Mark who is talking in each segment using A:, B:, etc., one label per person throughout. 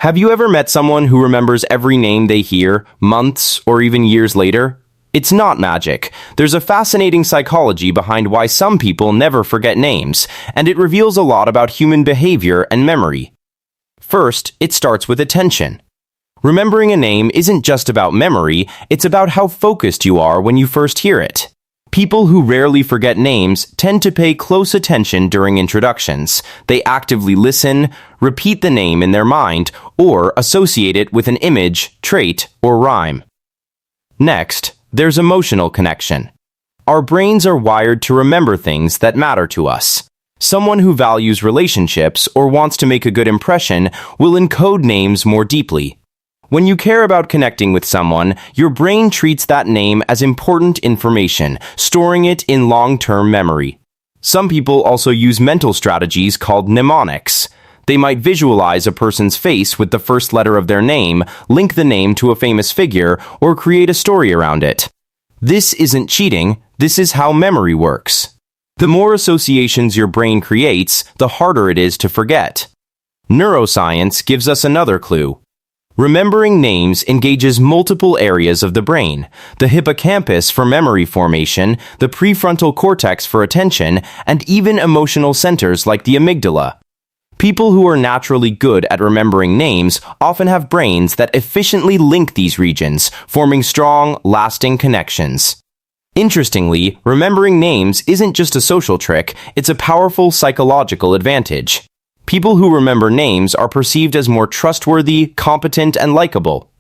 A: Have you ever met someone who remembers every name they hear, months or even years later? It's not magic. There's a fascinating psychology behind why some people never forget names, and it reveals a lot about human behavior and memory. First, it starts with attention. Remembering a name isn't just about memory, it's about how focused you are when you first hear it. People who rarely forget names tend to pay close attention during introductions. They actively listen, repeat the name in their mind, or associate it with an image, trait, or rhyme. Next, there's emotional connection. Our brains are wired to remember things that matter to us. Someone who values relationships or wants to make a good impression will encode names more deeply. When you care about connecting with someone, your brain treats that name as important information, storing it in long-term memory. Some people also use mental strategies called mnemonics. They might visualize a person's face with the first letter of their name, link the name to a famous figure, or create a story around it. This isn't cheating, this is how memory works. The more associations your brain creates, the harder it is to forget. Neuroscience gives us another clue. Remembering names engages multiple areas of the brain: the hippocampus for memory formation, the prefrontal cortex for attention, and even emotional centers like the amygdala. People who are naturally good at remembering names often have brains that efficiently link these regions, forming strong, lasting connections. Interestingly, remembering names isn't just a social trick, it's a powerful psychological advantage. People who remember names are perceived as more trustworthy, competent, and likable.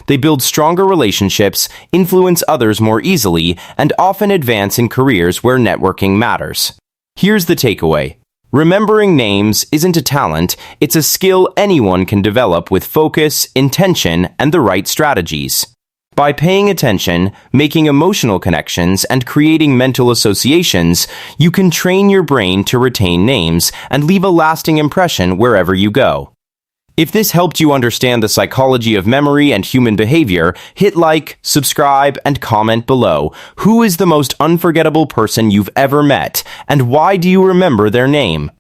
A: They build stronger relationships, influence others more easily, and often advance in careers where networking matters. Here's the takeaway. Remembering names isn't a talent, it's a skill anyone can develop with focus, intention, and the right strategies. By paying attention, making emotional connections, and creating mental associations, you can train your brain to retain names and leave a lasting impression wherever you go. If this helped you understand the psychology of memory and human behavior, hit like, subscribe, and comment below. Who is the most unforgettable person you've ever met, and why do you remember their name?